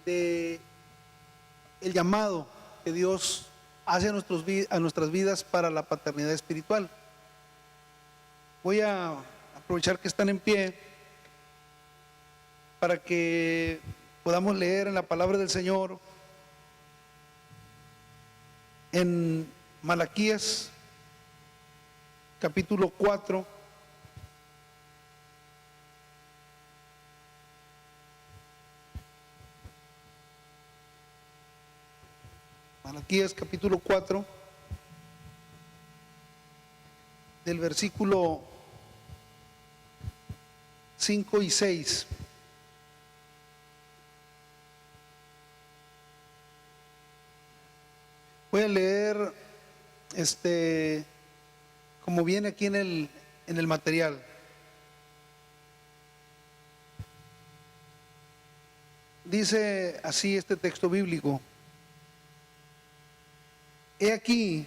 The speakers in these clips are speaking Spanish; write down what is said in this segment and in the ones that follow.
de el llamado que Dios hace a nuestras vidas para la paternidad espiritual. Voy a aprovechar que están en pie para que podamos leer en la palabra del Señor en Malaquías capítulo 4. Malaquías capítulo 4, del versículo 5 y 6. Voy a leer como viene aquí en el material. Dice así este texto bíblico: He aquí,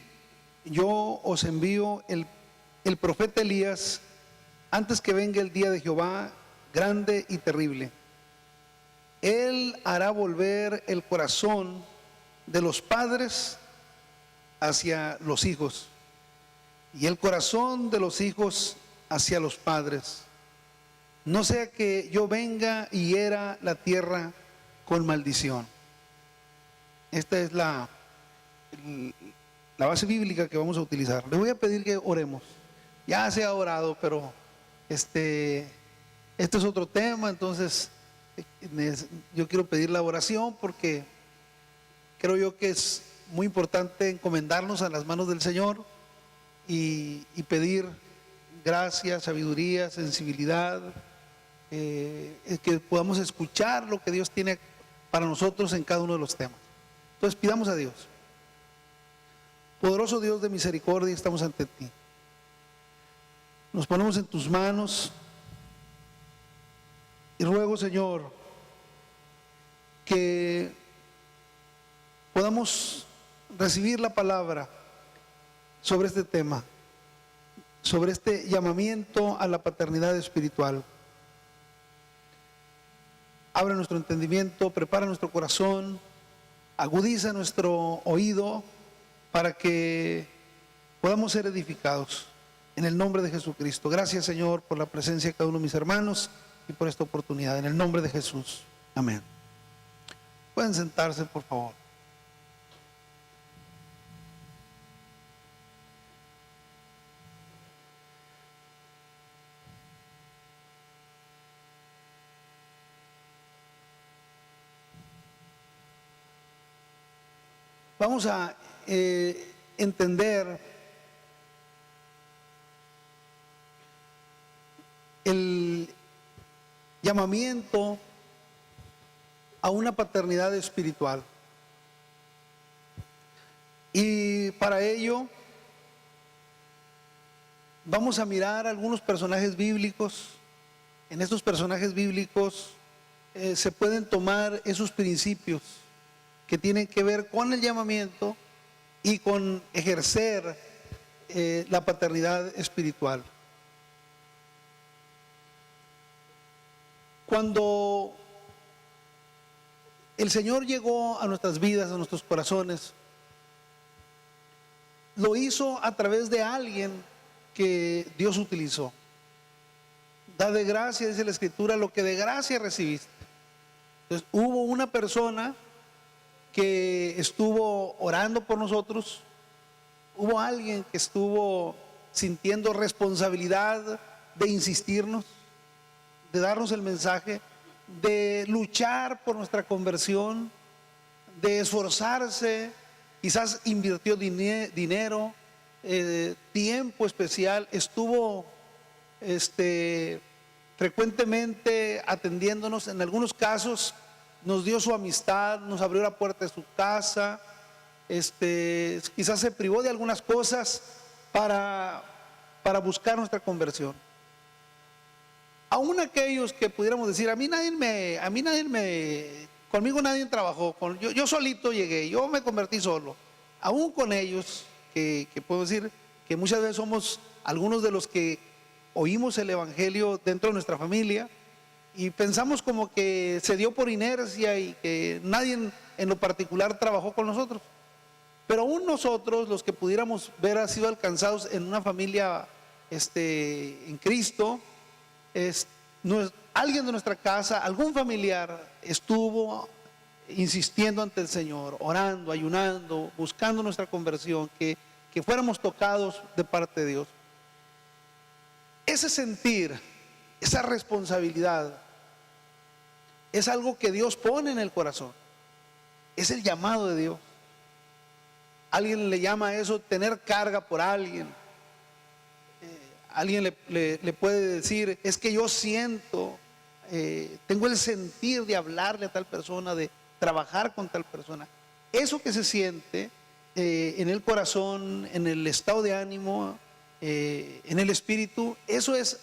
yo os envío el profeta Elías antes que venga el día de Jehová grande y terrible. Él hará volver el corazón de los padres hacia los hijos, y el corazón de los hijos hacia los padres, no sea que yo venga y hiera la tierra con maldición. Esta es la base bíblica que vamos a utilizar. Les voy a pedir que oremos. Ya se ha orado, pero este es otro tema. Entonces yo quiero pedir la oración, porque creo yo que es muy importante encomendarnos a las manos del Señor y pedir gracia, sabiduría, sensibilidad, que podamos escuchar lo que Dios tiene para nosotros en cada uno de los temas. Entonces pidamos a Dios. Poderoso Dios de misericordia, estamos ante ti. Nos ponemos en tus manos y ruego, Señor, que podamos recibir la palabra sobre este tema, sobre este llamamiento a la paternidad espiritual. Abre nuestro entendimiento, prepara nuestro corazón, agudiza nuestro oído para que podamos ser edificados en el nombre de Jesucristo. Gracias, Señor, por la presencia de cada uno de mis hermanos y por esta oportunidad, en el nombre de Jesús. Amén. Pueden sentarse, por favor. Vamos a entender el llamamiento a una paternidad espiritual. Y para ello vamos a mirar algunos personajes bíblicos. En estos personajes bíblicos se pueden tomar esos principios que tienen que ver con el llamamiento y con ejercer la paternidad espiritual. Cuando el Señor llegó a nuestras vidas, a nuestros corazones, lo hizo a través de alguien que Dios utilizó. Da de gracia, dice la Escritura, lo que de gracia recibiste. Entonces hubo una persona que estuvo orando por nosotros, hubo alguien que estuvo sintiendo responsabilidad de insistirnos, de darnos el mensaje, de luchar por nuestra conversión, de esforzarse, quizás invirtió dinero, tiempo especial, estuvo frecuentemente atendiéndonos. En algunos casos nos dio su amistad, nos abrió la puerta de su casa, quizás se privó de algunas cosas para buscar nuestra conversión. Aún aquellos que pudiéramos decir, conmigo nadie trabajó, yo solito llegué, yo me convertí solo. Aún con ellos, que puedo decir que muchas veces somos algunos de los que oímos el Evangelio dentro de nuestra familia, y pensamos como que se dio por inercia y que nadie en lo particular trabajó con nosotros. Pero aún nosotros, los que pudiéramos ver sido alcanzados en una familia en Cristo, alguien de nuestra casa, algún familiar estuvo insistiendo ante el Señor, orando, ayunando, buscando nuestra conversión, que fuéramos tocados de parte de Dios. Ese sentir, esa responsabilidad, es algo que Dios pone en el corazón. Es el llamado de Dios. Alguien le llama a eso tener carga por alguien. Alguien le puede decir, es que yo siento, tengo el sentir de hablarle a tal persona, de trabajar con tal persona. Eso que se siente en el corazón, en el estado de ánimo, en el espíritu, eso es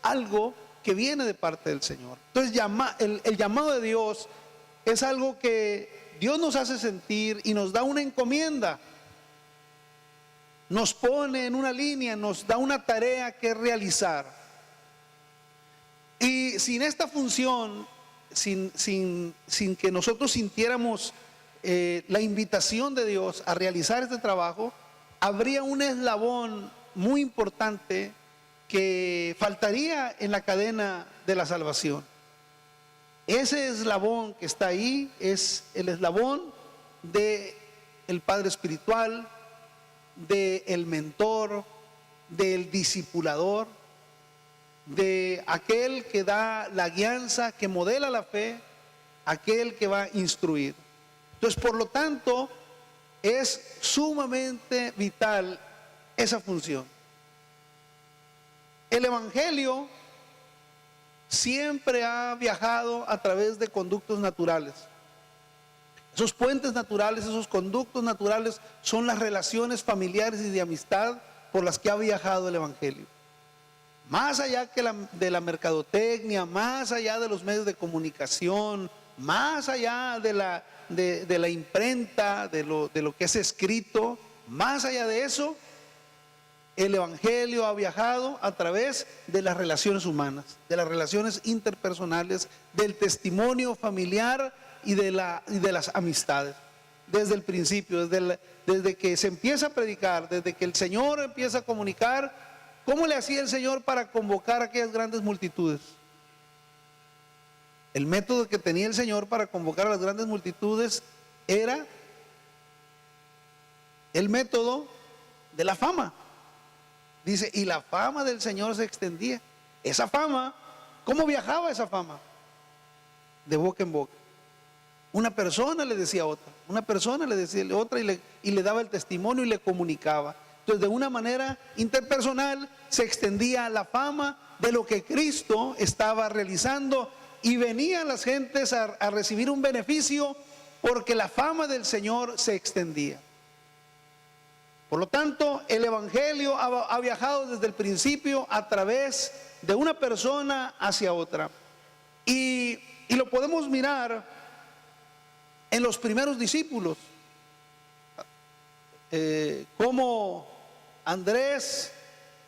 algo que viene de parte del Señor. Entonces el llamado de Dios es algo que Dios nos hace sentir y nos da una encomienda. Nos pone en una línea, nos da una tarea que realizar. Y sin esta función, sin que nosotros sintiéramos la invitación de Dios a realizar este trabajo, habría un eslabón muy importante que faltaría en la cadena de la salvación. Ese eslabón que está ahí es el eslabón del padre espiritual, del mentor, del discipulador, de aquel que da la guianza, que modela la fe, aquel que va a instruir. Entonces, por lo tanto, es sumamente vital esa función. El Evangelio siempre ha viajado a través de conductos naturales. Esos puentes naturales, esos conductos naturales son las relaciones familiares y de amistad por las que ha viajado el Evangelio. Más allá de la mercadotecnia, más allá de los medios de comunicación, más allá de la imprenta, de lo que es escrito, más allá de eso, el Evangelio ha viajado a través de las relaciones humanas, de las relaciones interpersonales, del testimonio familiar y de las amistades. Desde el principio, desde que se empieza a predicar, desde que el Señor empieza a comunicar, ¿cómo le hacía el Señor para convocar a aquellas grandes multitudes? El método que tenía el Señor para convocar a las grandes multitudes era el método de la fama. Dice, y la fama del Señor se extendía. Esa fama, ¿cómo viajaba esa fama? De boca en boca. Una persona le decía a otra, una persona le decía a otra y le daba el testimonio y le comunicaba. Entonces, de una manera interpersonal se extendía la fama de lo que Cristo estaba realizando y venían las gentes a recibir un beneficio porque la fama del Señor se extendía. Por lo tanto, el Evangelio ha viajado desde el principio a través de una persona hacia otra. Y lo podemos mirar en los primeros discípulos. Como Andrés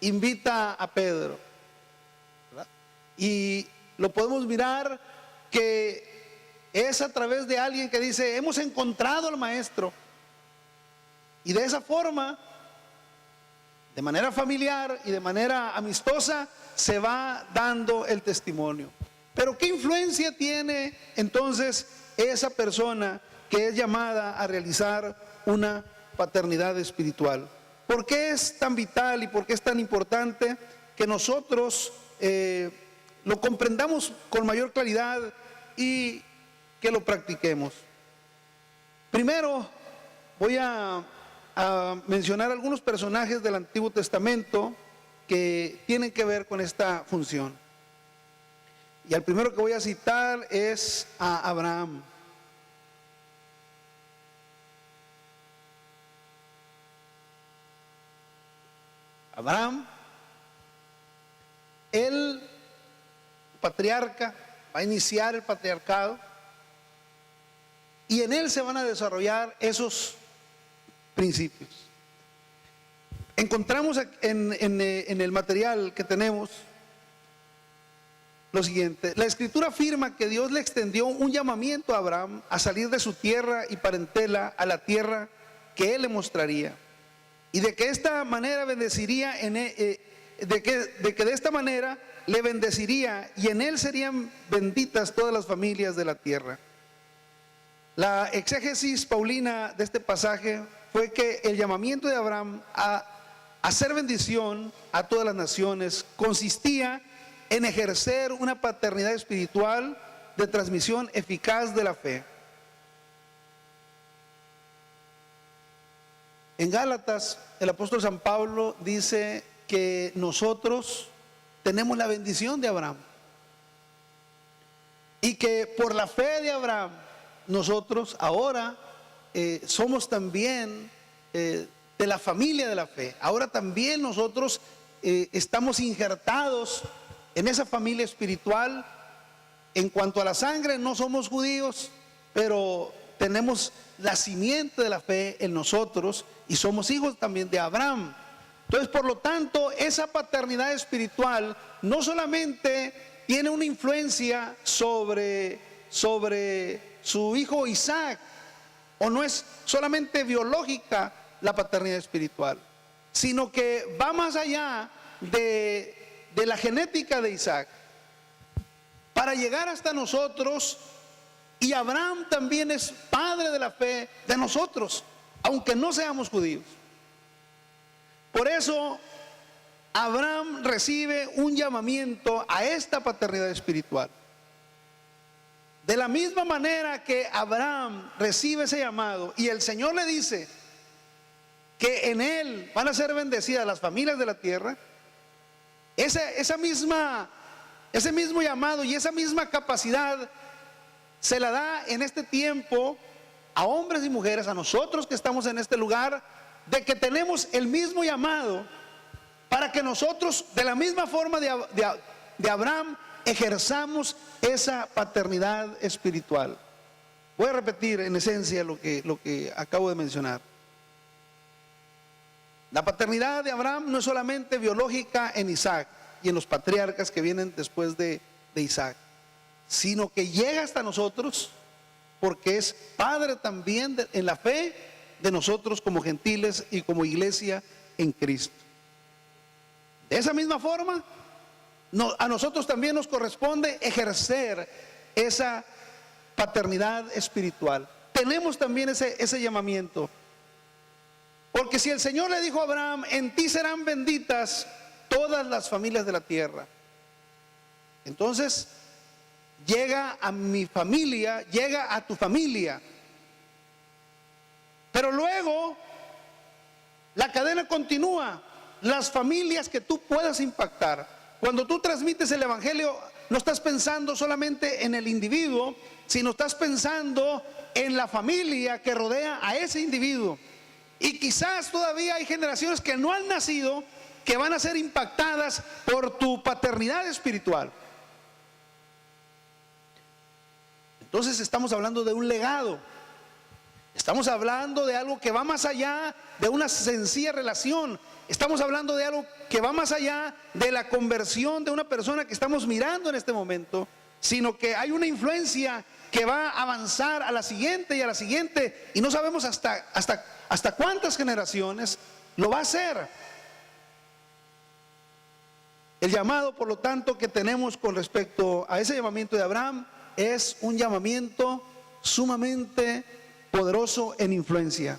invita a Pedro, ¿verdad? Y lo podemos mirar que es a través de alguien que dice, hemos encontrado al maestro. Y de esa forma, de manera familiar y de manera amistosa, se va dando el testimonio. Pero ¿qué influencia tiene entonces esa persona que es llamada a realizar una paternidad espiritual? ¿Por qué es tan vital y por qué es tan importante que nosotros lo comprendamos con mayor claridad y que lo practiquemos? Primero voy a mencionar algunos personajes del Antiguo Testamento que tienen que ver con esta función. Y al primero que voy a citar es a Abraham. Abraham, el patriarca, va a iniciar el patriarcado y en él se van a desarrollar esos principios. Encontramos en el material que tenemos lo siguiente: la Escritura afirma que Dios le extendió un llamamiento a Abraham a salir de su tierra y parentela a la tierra que él le mostraría, y de que esta manera bendeciría de que de esta manera le bendeciría, y en él serían benditas todas las familias de la tierra. La exégesis paulina de este pasaje fue que el llamamiento de Abraham a hacer bendición a todas las naciones consistía en ejercer una paternidad espiritual de transmisión eficaz de la fe. En Gálatas, el apóstol San Pablo dice que nosotros tenemos la bendición de Abraham, y que por la fe de Abraham nosotros ahora somos también de la familia de la fe. Ahora también nosotros estamos injertados en esa familia espiritual. En cuanto a la sangre, no somos judíos, pero tenemos la simiente de la fe en nosotros y somos hijos también de Abraham. Entonces, por lo tanto, esa paternidad espiritual no solamente tiene una influencia sobre su hijo Isaac, o no es solamente biológica la paternidad espiritual, sino que va más allá de la genética de Isaac para llegar hasta nosotros. Y Abraham también es padre de la fe de nosotros, aunque no seamos judíos. Por eso Abraham recibe un llamamiento a esta paternidad espiritual. De la misma manera que Abraham recibe ese llamado y el Señor le dice que en él van a ser bendecidas las familias de la tierra, ese mismo llamado y esa misma capacidad se la da en este tiempo a hombres y mujeres, a nosotros que estamos en este lugar, de que tenemos el mismo llamado para que nosotros, de la misma forma de Abraham, ejerzamos esa paternidad espiritual. Voy a repetir en esencia lo que acabo de mencionar. La paternidad de Abraham no es solamente biológica en Isaac y en los patriarcas que vienen después de Isaac, sino que llega hasta nosotros porque es padre también en la fe de nosotros como gentiles y como iglesia en Cristo. De esa misma forma, a nosotros también nos corresponde ejercer esa paternidad espiritual. Tenemos también ese llamamiento. Porque si el Señor le dijo a Abraham: en ti serán benditas todas las familias de la tierra, entonces llega a mi familia, llega a tu familia. Pero luego la cadena continúa. Las familias que tú puedas impactar. Cuando tú transmites el evangelio, no estás pensando solamente en el individuo, sino estás pensando en la familia que rodea a ese individuo. Y quizás todavía hay generaciones que no han nacido, que van a ser impactadas por tu paternidad espiritual. Entonces estamos hablando de un legado. Estamos hablando de algo que va más allá de una sencilla relación. Estamos hablando de algo que va más allá de la conversión de una persona que estamos mirando en este momento, sino que hay una influencia que va a avanzar a la siguiente y a la siguiente, y no sabemos hasta cuántas generaciones lo va a hacer. El llamado, por lo tanto, que tenemos con respecto a ese llamamiento de Abraham es un llamamiento sumamente poderoso en influencia.